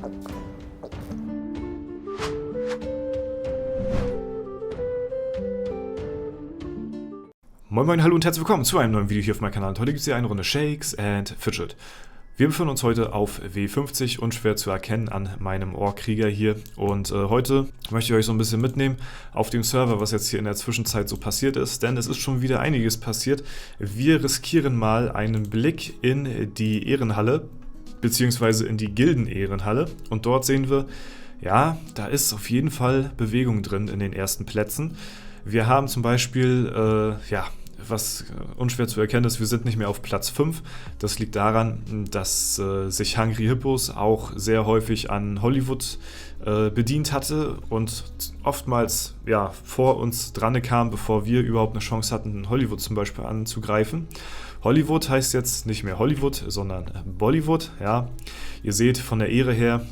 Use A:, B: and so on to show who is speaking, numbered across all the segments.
A: Moin Moin, hallo und herzlich willkommen zu einem neuen Video hier auf meinem Kanal. Und heute gibt es hier eine Runde Shakes and Fidget. Wir befinden uns heute auf W50, unschwer zu erkennen an meinem Ork-Krieger hier. Und heute möchte ich euch so ein bisschen mitnehmen auf dem Server, was jetzt hier in der Zwischenzeit so passiert ist. Denn es ist schon wieder einiges passiert. Wir riskieren mal einen Blick in die Ehrenhalle, beziehungsweise in die Gilden-Ehrenhalle. Und dort sehen wir, ja, da ist auf jeden Fall Bewegung drin in den ersten Plätzen. Wir haben zum Beispiel, was unschwer zu erkennen ist, wir sind nicht mehr auf Platz 5. Das liegt daran, dass sich Hungry Hippos auch sehr häufig an Hollywood bedient hatte und oftmals vor uns dran kam, bevor wir überhaupt eine Chance hatten, Hollywood zum Beispiel anzugreifen. Hollywood heißt jetzt nicht mehr Hollywood, sondern Bollywood. Ja. Ihr seht, von der Ehre her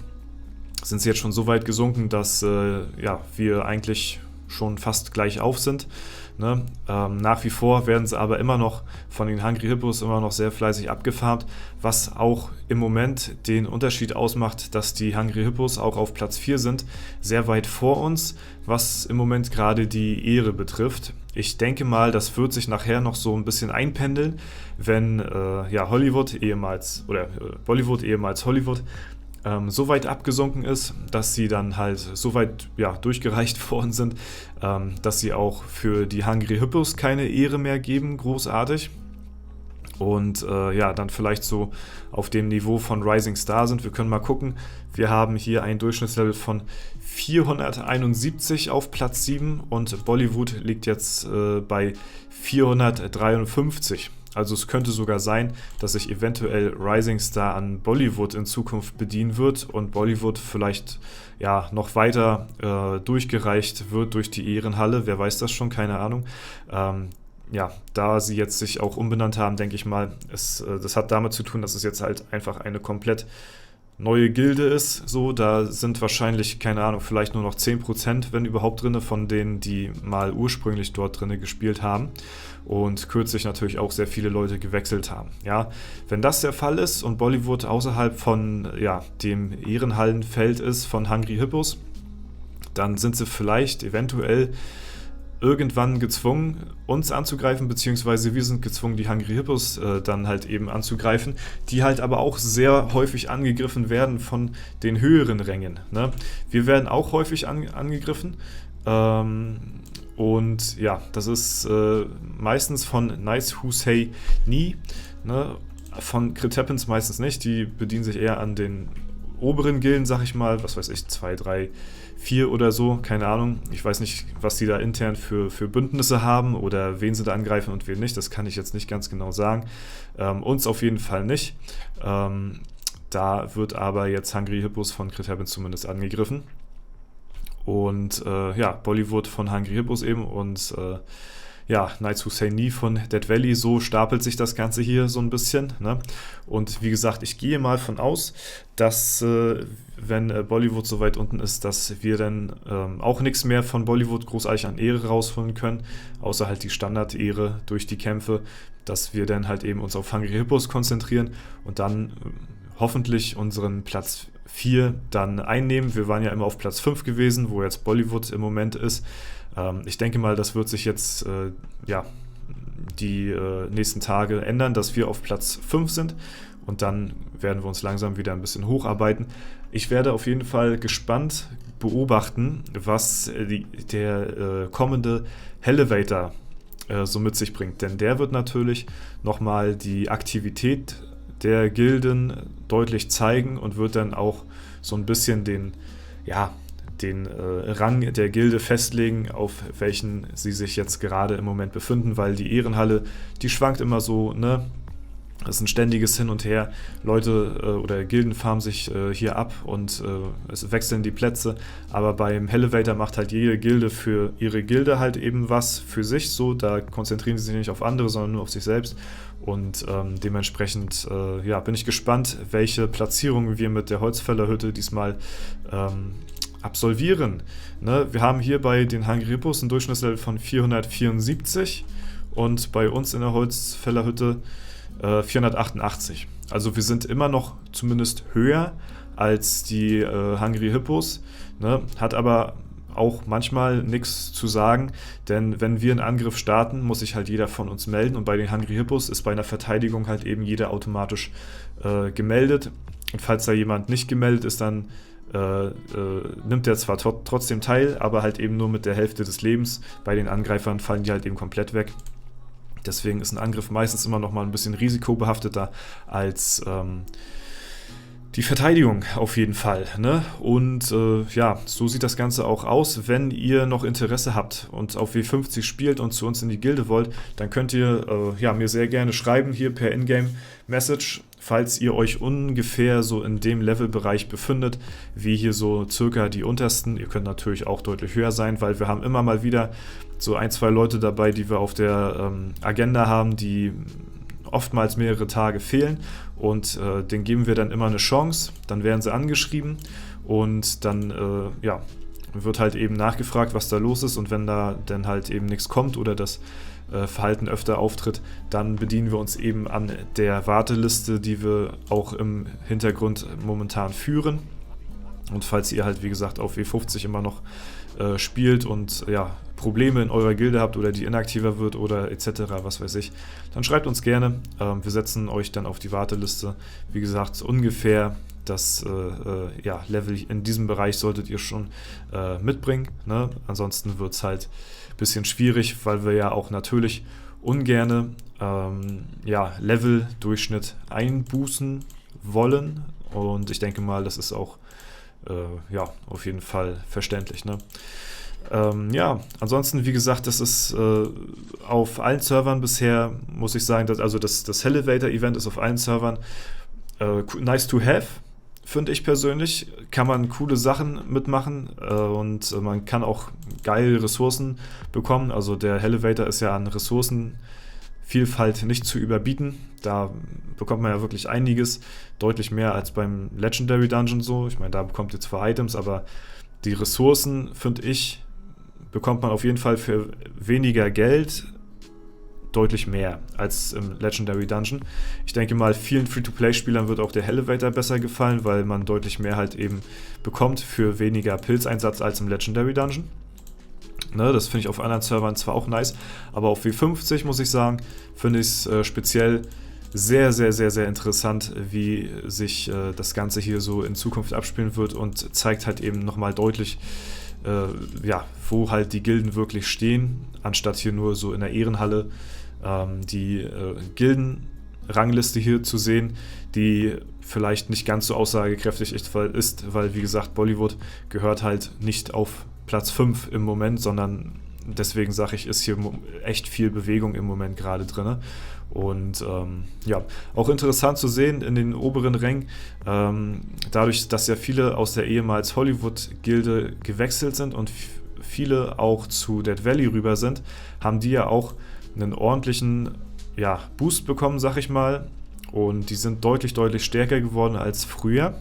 A: sind sie jetzt schon so weit gesunken, dass wir eigentlich schon fast gleich auf sind. Ne? Nach wie vor werden sie aber immer noch von den Hungry Hippos immer noch sehr fleißig abgefarmt, was auch im Moment den Unterschied ausmacht, dass die Hungry Hippos auch auf Platz 4 sind, sehr weit vor uns, was im Moment gerade die Ehre betrifft. Ich denke mal, das wird sich nachher noch so ein bisschen einpendeln, wenn Bollywood, ehemals Hollywood, so weit abgesunken ist, dass sie dann halt so weit durchgereicht worden sind, dass sie auch für die Hungry Hippos keine Ehre mehr geben, großartig. Und dann vielleicht so auf dem Niveau von Rising Star sind. Wir können mal gucken, wir haben hier ein Durchschnittslevel von 471 auf Platz 7 und Bollywood liegt jetzt bei 453. Also es könnte sogar sein, dass sich eventuell Rising Star an Bollywood in Zukunft bedienen wird und Bollywood vielleicht noch weiter durchgereicht wird durch die Ehrenhalle. Wer weiß das schon, keine Ahnung. Da sie jetzt sich auch umbenannt haben, denke ich mal, das hat damit zu tun, dass es jetzt halt einfach eine komplett neue Gilde ist. So, da sind wahrscheinlich, keine Ahnung, vielleicht nur noch 10%, wenn überhaupt drin, von denen, die mal ursprünglich dort drin gespielt haben. Und kürzlich natürlich auch sehr viele Leute gewechselt haben. Ja, wenn das der Fall ist und Bollywood außerhalb von dem Ehrenhallenfeld ist von Hungry Hippos, dann sind sie vielleicht eventuell irgendwann gezwungen, uns anzugreifen, beziehungsweise wir sind gezwungen, die Hungry Hippos dann halt eben anzugreifen, die halt aber auch sehr häufig angegriffen werden von den höheren Rängen. Ne? Wir werden auch häufig angegriffen. Und ja, das ist meistens von Nice Who Say Nie, ne? Von Crit Happens meistens nicht, die bedienen sich eher an den oberen Gilden, sag ich mal, was weiß ich, 2, 3, 4 oder so, keine Ahnung. Ich weiß nicht, was die da intern für Bündnisse haben oder wen sie da angreifen und wen nicht, das kann ich jetzt nicht ganz genau sagen. Uns auf jeden Fall nicht. Da wird aber jetzt Hungry Hippos von Crit Happens zumindest angegriffen. Und Bollywood von Hungry Hippos eben und Nights Who Say Nie von Dead Valley, so stapelt sich das Ganze hier so ein bisschen. Ne? Und wie gesagt, ich gehe mal von aus, dass wenn Bollywood so weit unten ist, dass wir dann auch nichts mehr von Bollywood großartig an Ehre rausholen können, außer halt die Standard-Ehre durch die Kämpfe, dass wir dann halt eben uns auf Hungry Hippos konzentrieren und dann hoffentlich unseren Platz 4 dann einnehmen. Wir waren ja immer auf Platz 5 gewesen, wo jetzt Bollywood im Moment ist. Ich denke mal, das wird sich jetzt die nächsten Tage ändern, dass wir auf Platz 5 sind und dann werden wir uns langsam wieder ein bisschen hocharbeiten. Ich werde auf jeden Fall gespannt beobachten, was der kommende Elevator so mit sich bringt, denn der wird natürlich nochmal die Aktivität der Gilden deutlich zeigen und wird dann auch so ein bisschen den Rang der Gilde festlegen, auf welchen sie sich jetzt gerade im Moment befinden, weil die Ehrenhalle, die schwankt immer so, ne? Das ist ein ständiges Hin und Her. Leute oder Gilden farmen sich hier ab und es wechseln die Plätze. Aber beim Elevator macht halt jede Gilde für ihre Gilde halt eben was für sich. So, da konzentrieren sie sich nicht auf andere, sondern nur auf sich selbst. Und dementsprechend bin ich gespannt, welche Platzierungen wir mit der Holzfällerhütte diesmal absolvieren. Ne? Wir haben hier bei den Hungry Hippos ein Durchschnittslevel von 474 und bei uns in der Holzfällerhütte 488. Also wir sind immer noch zumindest höher als die Hungry Hippos, ne? Hat aber auch manchmal nichts zu sagen, denn wenn wir einen Angriff starten, muss sich halt jeder von uns melden und bei den Hungry Hippos ist bei einer Verteidigung halt eben jeder automatisch gemeldet und falls da jemand nicht gemeldet ist, dann nimmt er zwar trotzdem teil, aber halt eben nur mit der Hälfte des Lebens. Bei den Angreifern fallen die halt eben komplett weg. Deswegen ist ein Angriff meistens immer noch mal ein bisschen risikobehafteter als die Verteidigung auf jeden Fall, ne? Und ja, so sieht das Ganze auch aus. Wenn ihr noch Interesse habt und auf W50 spielt und zu uns in die Gilde wollt, dann könnt ihr ja, mir sehr gerne schreiben hier per Ingame-Message, falls ihr euch ungefähr so in dem Levelbereich befindet, wie hier so circa die untersten. Ihr könnt natürlich auch deutlich höher sein, weil wir haben immer mal wieder so 1, 2 Leute dabei, die wir auf der Agenda haben, die oftmals mehrere Tage fehlen und denen geben wir dann immer eine Chance, dann werden sie angeschrieben und dann ja, wird halt eben nachgefragt, was da los ist und wenn da dann halt eben nichts kommt oder das Verhalten öfter auftritt, dann bedienen wir uns eben an der Warteliste, die wir auch im Hintergrund momentan führen. Und falls ihr halt, wie gesagt, auf W50 immer noch spielt und ja, Probleme in eurer Gilde habt oder die inaktiver wird oder etc., was weiß ich, dann schreibt uns gerne. Wir setzen euch dann auf die Warteliste. Wie gesagt, ungefähr das ja, Level in diesem Bereich solltet ihr schon mitbringen, ne? Ansonsten wird es halt ein bisschen schwierig, weil wir ja auch natürlich ungerne ja, Level-Durchschnitt einbußen wollen. Und ich denke mal, das ist auch ja, auf jeden Fall verständlich, ne? Ja, ansonsten, wie gesagt, das ist auf allen Servern bisher, muss ich sagen, dass, also das Elevator-Event ist auf allen Servern nice to have, finde ich persönlich. Kann man coole Sachen mitmachen und man kann auch geile Ressourcen bekommen. Also der Elevator ist ja an Ressourcenvielfalt nicht zu überbieten. Da bekommt man ja wirklich einiges, deutlich mehr als beim Legendary Dungeon so. Ich meine, da bekommt ihr zwar Items, aber die Ressourcen, finde ich, bekommt man auf jeden Fall für weniger Geld deutlich mehr als im Legendary Dungeon. Ich denke mal, vielen Free-to-Play-Spielern wird auch der Elevator besser gefallen, weil man deutlich mehr halt eben bekommt für weniger Pilzeinsatz als im Legendary Dungeon. Ne, das finde ich auf anderen Servern zwar auch nice, aber auf W50 muss ich sagen, finde ich es speziell sehr, sehr, sehr, sehr interessant, wie sich das Ganze hier so in Zukunft abspielen wird und zeigt halt eben nochmal deutlich, ja, wo halt die Gilden wirklich stehen, anstatt hier nur so in der Ehrenhalle die Gildenrangliste hier zu sehen, die vielleicht nicht ganz so aussagekräftig ist, weil wie gesagt, Bollywood gehört halt nicht auf Platz 5 im Moment, sondern deswegen sage ich, ist hier echt viel Bewegung im Moment gerade drin. Und ja, auch interessant zu sehen in den oberen Rängen, dadurch, dass ja viele aus der ehemals Hollywood-Gilde gewechselt sind und viele auch zu Dead Valley rüber sind, haben die ja auch einen ordentlichen ja, Boost bekommen, sag ich mal. Und die sind deutlich, deutlich stärker geworden als früher.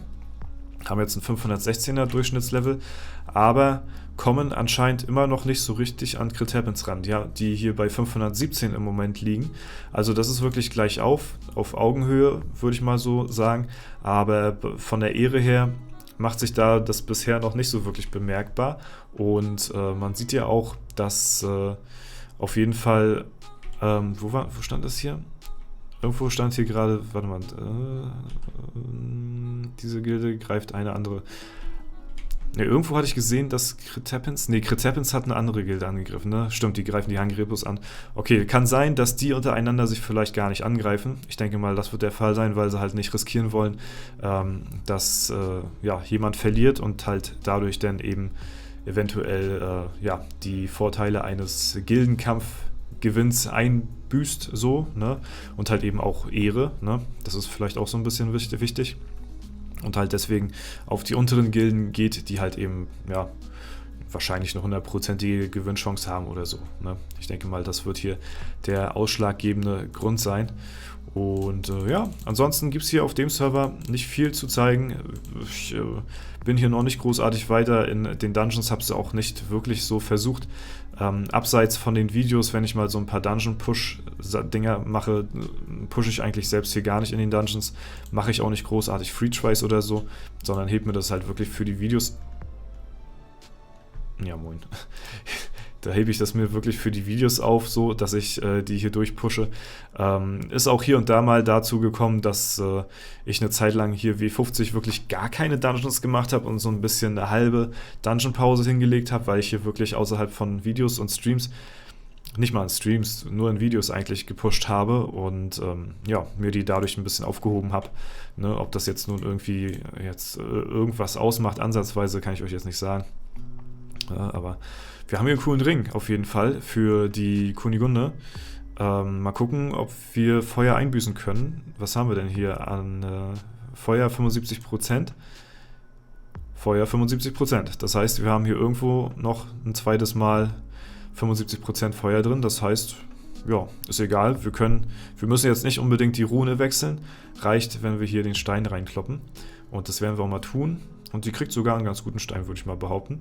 A: Haben jetzt ein 516er Durchschnittslevel, aber kommen anscheinend immer noch nicht so richtig an Crit Happens ran, ja, die hier bei 517 im Moment liegen. Also das ist wirklich gleich auf Augenhöhe, würde ich mal so sagen. Aber von der Ehre her macht sich da das bisher noch nicht so wirklich bemerkbar. Und man sieht ja auch, dass auf jeden Fall, wo stand das hier? Irgendwo stand hier gerade, warte mal, diese Gilde greift eine andere. Ne, irgendwo hatte ich gesehen, dass Crit Happens hat eine andere Gilde angegriffen, ne? Stimmt, die greifen die Hungry Hippos an. Okay, kann sein, dass die untereinander sich vielleicht gar nicht angreifen. Ich denke mal, das wird der Fall sein, weil sie halt nicht riskieren wollen, dass ja, jemand verliert und halt dadurch dann eben eventuell ja, die Vorteile eines Gildenkampfgewinns einbüßt, so, ne? Und halt eben auch Ehre, ne? Das ist vielleicht auch so ein bisschen wichtig. Und halt deswegen auf die unteren Gilden geht, die halt eben, ja, wahrscheinlich eine 100%ige Gewinnchance haben oder so. Ne? Ich denke mal, das wird hier der ausschlaggebende Grund sein. Und ja, ansonsten gibt es hier auf dem Server nicht viel zu zeigen. Ich bin hier noch nicht großartig weiter in den Dungeons, habe es auch nicht wirklich so versucht. Abseits von den Videos, wenn ich mal so ein paar Dungeon-Push-Dinger mache, pushe ich eigentlich selbst hier gar nicht in den Dungeons. Mache ich auch nicht großartig Free-Tries oder so, sondern heb mir das halt wirklich für die Videos. Ja, moin. Da hebe ich das mir wirklich für die Videos auf, so dass ich die hier durchpushe. Ist auch hier und da mal dazu gekommen, dass ich eine Zeit lang hier W50 wirklich gar keine Dungeons gemacht habe und so ein bisschen eine halbe Dungeon-Pause hingelegt habe, weil ich hier wirklich außerhalb von Videos und Streams, nicht mal in Streams, nur in Videos eigentlich gepusht habe und ja, mir die dadurch ein bisschen aufgehoben habe. Ne, ob das jetzt nun irgendwie jetzt irgendwas ausmacht, ansatzweise, kann ich euch jetzt nicht sagen. Ja, aber wir haben hier einen coolen Ring auf jeden Fall für die Kunigunde. Mal gucken, ob wir Feuer einbüßen können. Was haben wir denn hier an Feuer 75%? Feuer 75%. Das heißt, wir haben hier irgendwo noch ein zweites Mal 75% Feuer drin. Das heißt, ja, ist egal. Wir müssen jetzt nicht unbedingt die Rune wechseln. Reicht, wenn wir hier den Stein reinkloppen. Und das werden wir auch mal tun. Und die kriegt sogar einen ganz guten Stein, würde ich mal behaupten.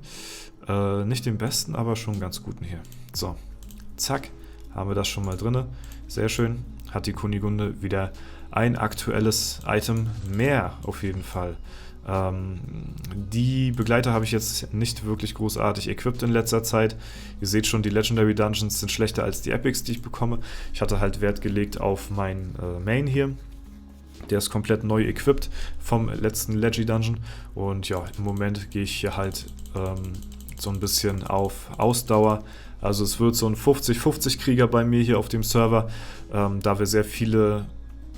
A: Nicht den besten, aber schon einen ganz guten hier. So, zack, haben wir das schon mal drin. Sehr schön. Hat die Kunigunde wieder ein aktuelles Item mehr auf jeden Fall. Die Begleiter habe ich jetzt nicht wirklich großartig equipped in letzter Zeit. Ihr seht schon, die Legendary Dungeons sind schlechter als die Epics, die ich bekomme. Ich hatte halt Wert gelegt auf mein Main hier. Der ist komplett neu equipped vom letzten Leggy Dungeon. Und ja, im Moment gehe ich hier halt so ein bisschen auf Ausdauer. Also es wird so ein 50-50 Krieger bei mir hier auf dem Server, da wir sehr viele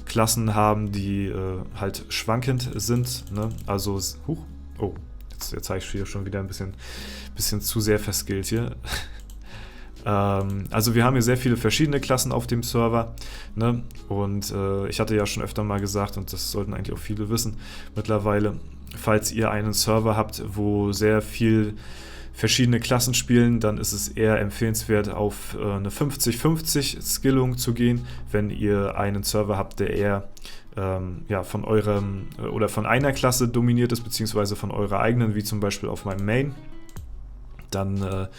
A: Klassen haben, die halt schwankend sind. Ne? Also, oh, jetzt habe ich hier schon wieder ein bisschen zu sehr verskillt hier. Also wir haben hier sehr viele verschiedene Klassen auf dem Server, ne? Und ich hatte ja schon öfter mal gesagt, und das sollten eigentlich auch viele wissen mittlerweile, falls ihr einen Server habt, wo sehr viel verschiedene Klassen spielen, dann ist es eher empfehlenswert, auf eine 50-50 Skillung zu gehen, wenn ihr einen Server habt, der eher ja, von eurem oder von einer Klasse dominiert ist, beziehungsweise von eurer eigenen, wie zum Beispiel auf meinem Main. Dann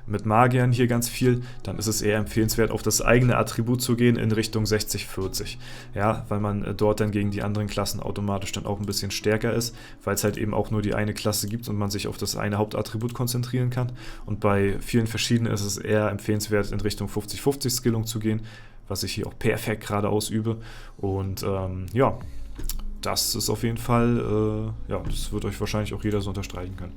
A: mit Magiern hier ganz viel, dann ist es eher empfehlenswert, auf das eigene Attribut zu gehen in Richtung 60-40. Ja, weil man dort dann gegen die anderen Klassen automatisch dann auch ein bisschen stärker ist, weil es halt eben auch nur die eine Klasse gibt und man sich auf das eine Hauptattribut konzentrieren kann. Und bei vielen verschiedenen ist es eher empfehlenswert, in Richtung 50-50 Skillung zu gehen, was ich hier auch perfekt gerade ausübe. Und ja, das ist auf jeden Fall, ja, das wird euch wahrscheinlich auch jeder so unterstreichen können.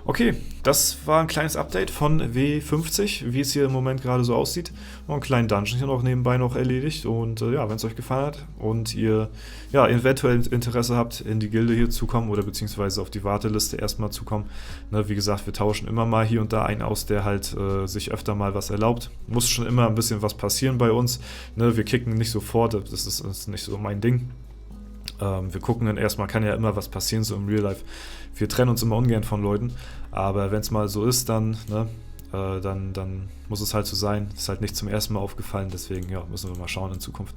A: Okay, das war ein kleines Update von W50, wie es hier im Moment gerade so aussieht. Noch einen kleinen Dungeon hier noch nebenbei noch erledigt. Und ja, wenn es euch gefallen hat und ihr ja, eventuell Interesse habt, in die Gilde hier zu kommen oder beziehungsweise auf die Warteliste erstmal zu kommen. Ne, wie gesagt, wir tauschen immer mal hier und da einen aus, der halt sich öfter mal was erlaubt. Muss schon immer ein bisschen was passieren bei uns. Ne, wir kicken nicht sofort, das ist nicht so mein Ding. Wir gucken dann erstmal, kann ja immer was passieren, so im Real Life. Wir trennen uns immer ungern von Leuten, aber wenn es mal so ist, dann, ne, dann muss es halt so sein. Ist halt nicht zum ersten Mal aufgefallen, deswegen ja, müssen wir mal schauen in Zukunft.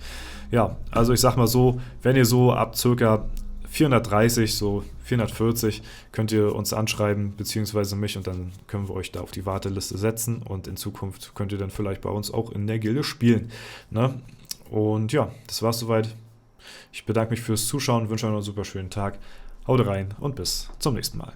A: Ja, also ich sag mal so, wenn ihr so ab ca. 430, so 440, könnt ihr uns anschreiben, beziehungsweise mich, und dann können wir euch da auf die Warteliste setzen und in Zukunft könnt ihr dann vielleicht bei uns auch in der Gilde spielen. Ne? Und ja, das war's soweit. Ich bedanke mich fürs Zuschauen, wünsche euch noch einen super schönen Tag. Haut rein und bis zum nächsten Mal.